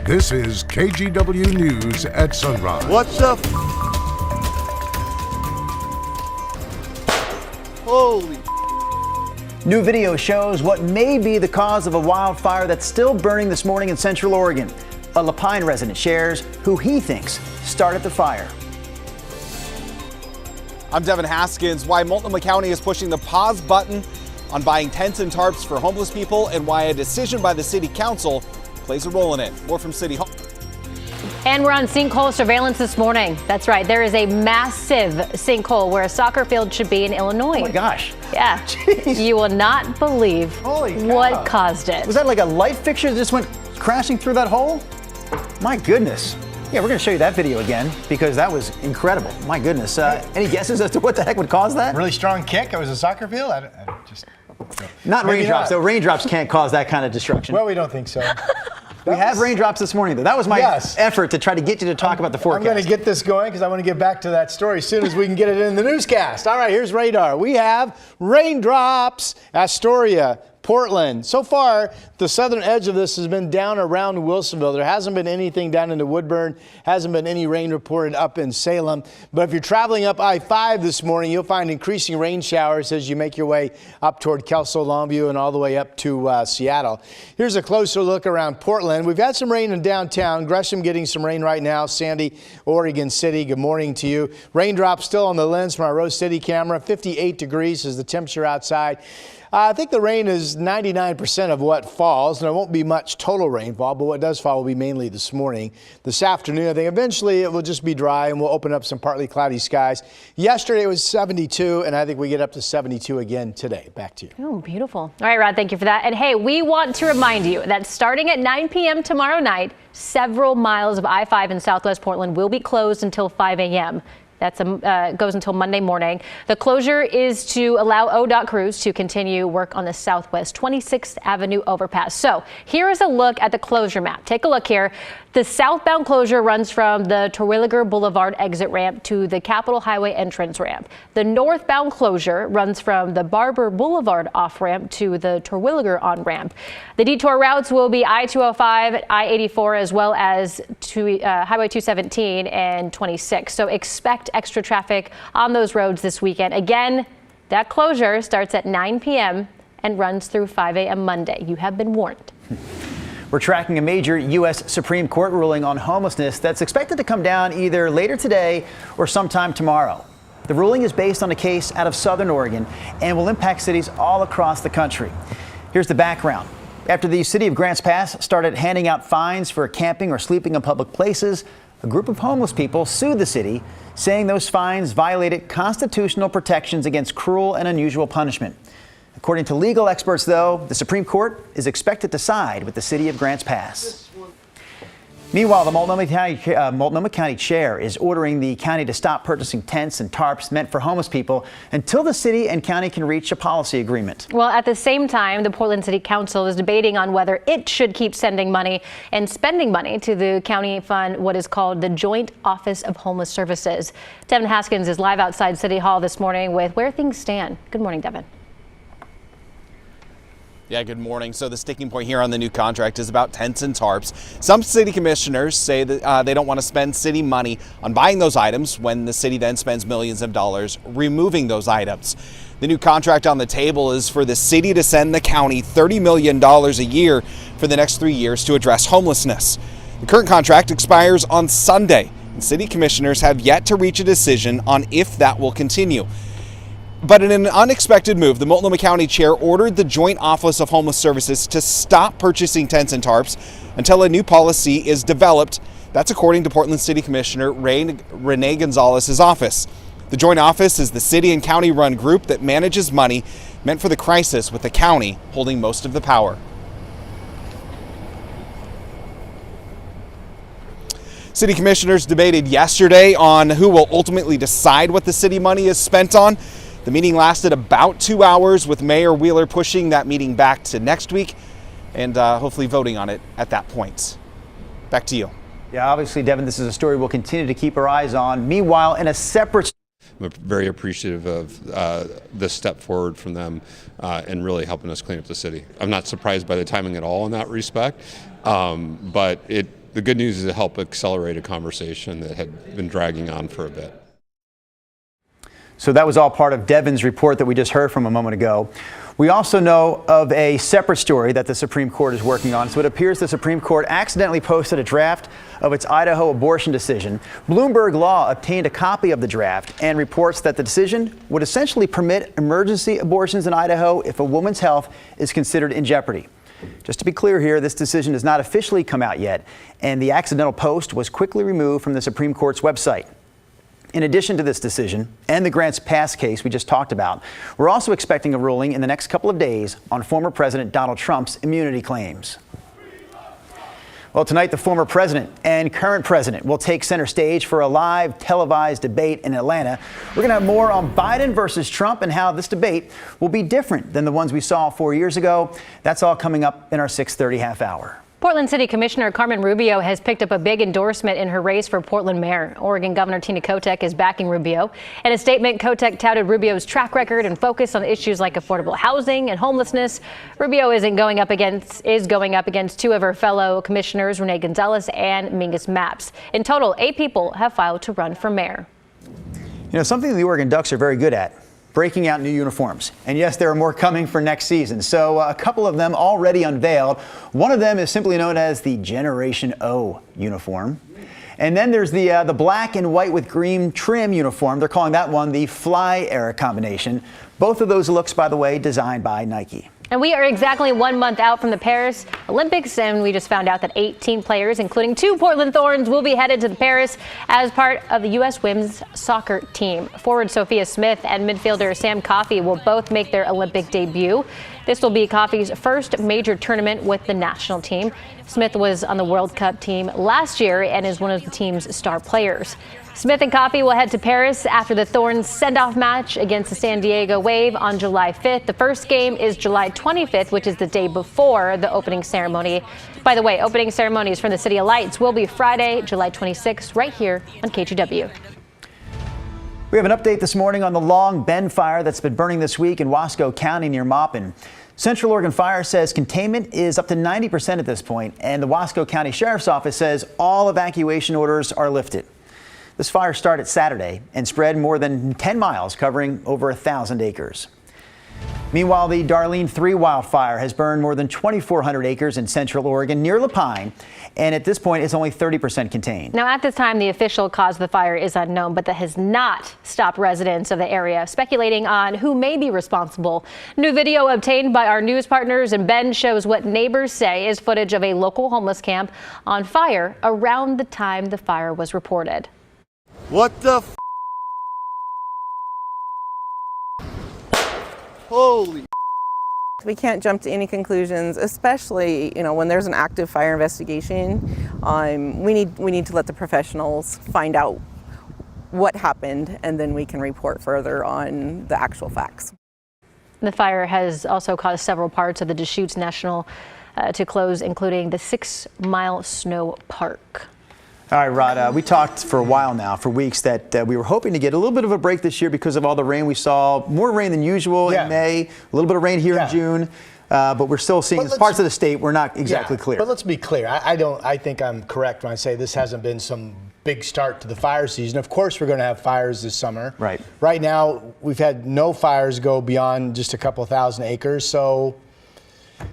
This is KGW News at Sunrise. What's up? Holy. New video shows what may be the cause of a wildfire that's still burning this morning in Central Oregon. A Lapine resident shares who he thinks started the fire. I'm Devin Haskins. Why Multnomah County is pushing the pause button on buying tents and tarps for homeless people, and why a decision by the city council plays a role in it. More from City Hall. And we're on sinkhole surveillance this morning. That's right. There is a massive sinkhole where a soccer field should be in Illinois. Oh my gosh. Yeah. Jeez. You will not believe what caused it. Was that like a light fixture that just went crashing through that hole? My goodness. Yeah, we're going to show you that video again because that was incredible. My goodness. Any guesses as to what the heck would cause that? Really strong kick. It was a soccer field. Not raindrops, though. Raindrops can't cause that kind of destruction. Well, we don't think so. We have raindrops this morning, though. That was my effort to try to get you to talk about the forecast. I'm going to get this going because I want to get back to that story as soon as we can get it in the newscast. All right, here's radar. We have raindrops. Astoria, Portland. So far, the southern edge of this has been down around Wilsonville. There hasn't been anything down into Woodburn. Hasn't been any rain reported up in Salem. But if you're traveling up I-5 this morning, you'll find increasing rain showers as you make your way up toward Kelso, Longview, and all the way up to Seattle. Here's a closer look around Portland. We've had some rain in downtown. Gresham getting some rain right now. Sandy, Oregon City, good morning to you. Raindrops still on the lens from our Rose City camera. 58 degrees is the temperature outside. I think the rain is 99% of what falls, and there won't be much total rainfall, but what does fall will be mainly this morning. This afternoon, I think eventually it will just be dry, and we'll open up some partly cloudy skies. Yesterday it was 72, and I think we get up to 72 again today. Back to you. Oh, beautiful. All right, Rod, thank you for that. And hey, we want to remind you that starting at 9 p.m. tomorrow night, several miles of I-5 in Southwest Portland will be closed until 5 a.m. That goes until Monday morning. The closure is to allow ODOT crews to continue work on the Southwest 26th Avenue overpass. So here is a look at the closure map. Take a look here. The southbound closure runs from the Terwilliger Boulevard exit ramp to the Capitol Highway entrance ramp. The northbound closure runs from the Barber Boulevard off ramp to the Terwilliger on ramp. The detour routes will be I-205, I-84, as well as Highway 217 and 26. So expect extra traffic on those roads this weekend. Again, that closure starts at 9 p.m. and runs through 5 a.m. Monday. You have been warned. We're tracking a major U.S. Supreme Court ruling on homelessness that's expected to come down either later today or sometime tomorrow. The ruling is based on a case out of Southern Oregon and will impact cities all across the country. Here's the background. After the city of Grants Pass started handing out fines for camping or sleeping in public places, a group of homeless people sued the city, saying those fines violated constitutional protections against cruel and unusual punishment. According to legal experts, though, the Supreme Court is expected to side with the city of Grants Pass. Meanwhile, the Multnomah County Chair is ordering the county to stop purchasing tents and tarps meant for homeless people until the city and county can reach a policy agreement. Well, at the same time, the Portland City Council is debating on whether it should keep sending money and spending money to the county fund what is called the Joint Office of Homeless Services. Devin Haskins is live outside City Hall this morning with where things stand. Good morning, Devin. Yeah, good morning. So the sticking point here on the new contract is about tents and tarps. Some city commissioners say that they don't want to spend city money on buying those items when the city then spends millions of dollars removing those items. The new contract on the table is for the city to send the county $30 million a year for the next 3 years to address homelessness. The current contract expires on Sunday, and city commissioners have yet to reach a decision on if that will continue. But in an unexpected move, the Multnomah County Chair ordered the Joint Office of Homeless Services to stop purchasing tents and tarps until a new policy is developed. That's according to Portland City Commissioner Renee Gonzalez's office. The Joint Office is the city and county-run group that manages money meant for the crisis, with the county holding most of the power. City commissioners debated yesterday on who will ultimately decide what the city money is spent on. The meeting lasted about 2 hours, with Mayor Wheeler pushing that meeting back to next week and hopefully voting on it at that point. Back to you. Yeah, obviously, Devin, this is a story we'll continue to keep our eyes on. Meanwhile, in a separate I'm very appreciative of this step forward from them and really helping us clean up the city. I'm not surprised by the timing at all in that respect, but the good news is it helped accelerate a conversation that had been dragging on for a bit. So that was all part of Devin's report that we just heard from a moment ago. We also know of a separate story that the Supreme Court is working on. So it appears the Supreme Court accidentally posted a draft of its Idaho abortion decision. Bloomberg Law obtained a copy of the draft and reports that the decision would essentially permit emergency abortions in Idaho if a woman's health is considered in jeopardy. Just to be clear here, this decision has not officially come out yet, and the accidental post was quickly removed from the Supreme Court's website. In addition to this decision and the Grants Pass case we just talked about, we're also expecting a ruling in the next couple of days on former President Donald Trump's immunity claims. Well, tonight, the former president and current president will take center stage for a live televised debate in Atlanta. We're going to have more on Biden versus Trump and how this debate will be different than the ones we saw 4 years ago. That's all coming up in our 6:30 half hour. Portland City Commissioner Carmen Rubio has picked up a big endorsement in her race for Portland mayor. Oregon Governor Tina Kotek is backing Rubio. In a statement, Kotek touted Rubio's track record and focus on issues like affordable housing and homelessness. Rubio is going up against two of her fellow commissioners, Renee Gonzalez and Mingus Mapps. In total, 8 people have filed to run for mayor. You know, something the Oregon Ducks are very good at: breaking out new uniforms. And yes, there are more coming for next season. So a couple of them already unveiled. One of them is simply known as the Generation O uniform. And then there's the black and white with green trim uniform. They're calling that one the Fly Era combination. Both of those looks, by the way, designed by Nike. And we are exactly 1 month out from the Paris Olympics, and we just found out that 18 players, including 2 Portland Thorns, will be headed to Paris as part of the U.S. women's soccer team. Forward Sophia Smith and midfielder Sam Coffey will both make their Olympic debut. This will be Coffey's first major tournament with the national team. Smith was on the World Cup team last year and is one of the team's star players. Smith and Coffey will head to Paris after the Thorns send-off match against the San Diego Wave on July 5th. The first game is July 25th, which is the day before the opening ceremony. By the way, opening ceremonies from the City of Lights will be Friday, July 26th, right here on KGW. We have an update this morning on the Long Bend fire that's been burning this week in Wasco County near Maupin. Central Oregon Fire says containment is up to 90% at this point, and the Wasco County Sheriff's Office says all evacuation orders are lifted. This fire started Saturday and spread more than 10 miles, covering over 1,000 acres. Meanwhile, the Darlene 3 wildfire has burned more than 2,400 acres in Central Oregon near Lapine, and at this point, it's only 30% contained. Now, at this time, the official cause of the fire is unknown, but that has not stopped residents of the area speculating on who may be responsible. New video obtained by our news partners in Bend shows what neighbors say is footage of a local homeless camp on fire around the time the fire was reported. What the f? Holy. We can't jump to any conclusions, especially, when there's an active fire investigation. We need to let the professionals find out what happened, and then we can report further on the actual facts. The fire has also caused several parts of the Deschutes National to close, including the 6 Mile Snow Park. All right, Rod, we talked for a while now, for weeks, that we were hoping to get a little bit of a break this year because of all the rain we saw. More rain than usual in May, a little bit of rain here in June, but we're still seeing parts of the state we're not exactly clear. But let's be clear. I think I'm correct when I say this hasn't been some big start to the fire season. Of course, we're going to have fires this summer. Right. Right now, we've had no fires go beyond just a couple thousand acres, so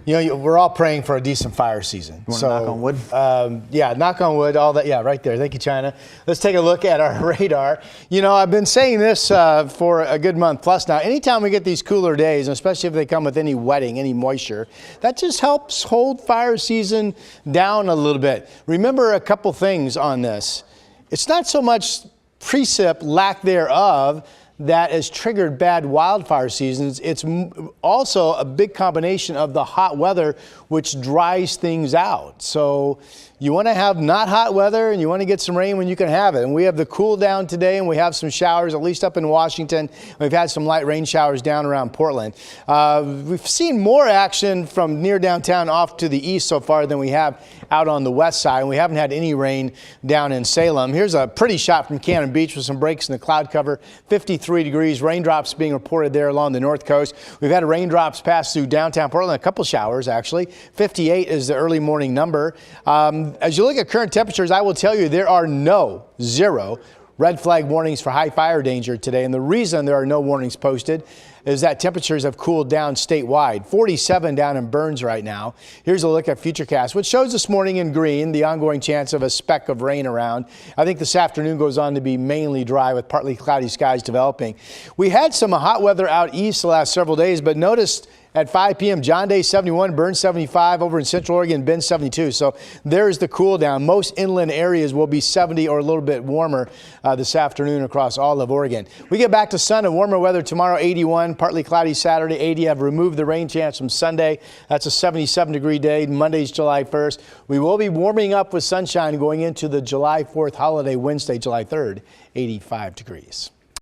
we're all praying for a decent fire season. You want to knock on wood? Knock on wood, all that. Yeah, right there. Thank you, China. Let's take a look at our radar. I've been saying this for a good month plus now. Anytime we get these cooler days, especially if they come with any wetting, any moisture, that just helps hold fire season down a little bit. Remember a couple things on this. It's not so much precip, lack thereof, that has triggered bad wildfire seasons. It's also a big combination of the hot weather, which dries things out. So you want to have not hot weather, and you want to get some rain when you can have it. And we have the cool down today, and we have some showers, at least up in Washington. We've had some light rain showers down around Portland. We've seen more action from near downtown off to the east so far than we have out on the west side, and we haven't had any rain down in Salem. Here's a pretty shot from Cannon Beach with some breaks in the cloud cover. 53 53 degrees. Raindrops being reported there along the north coast. We've had raindrops pass through downtown Portland, a couple showers actually. 58 is the early morning number. As you look at current temperatures, I will tell you there are zero red flag warnings for high fire danger today. And the reason there are no warnings posted is that temperatures have cooled down statewide. 47 down in Burns right now. Here's a look at Futurecast, which shows this morning in green the ongoing chance of a speck of rain around. I think this afternoon goes on to be mainly dry with partly cloudy skies developing. We had some hot weather out east the last several days, but noticed at 5 p.m. John Day 71, Burns 75, over in Central Oregon, Bend 72. So there's the cool down. Most inland areas will be 70 or a little bit warmer this afternoon across all of Oregon. We get back to sun and warmer weather tomorrow, 81, partly cloudy Saturday, 80. I've removed the rain chance from Sunday. That's a 77-degree day. Monday's July 1st. We will be warming up with sunshine going into the July 4th holiday, Wednesday, July 3rd, 85 degrees.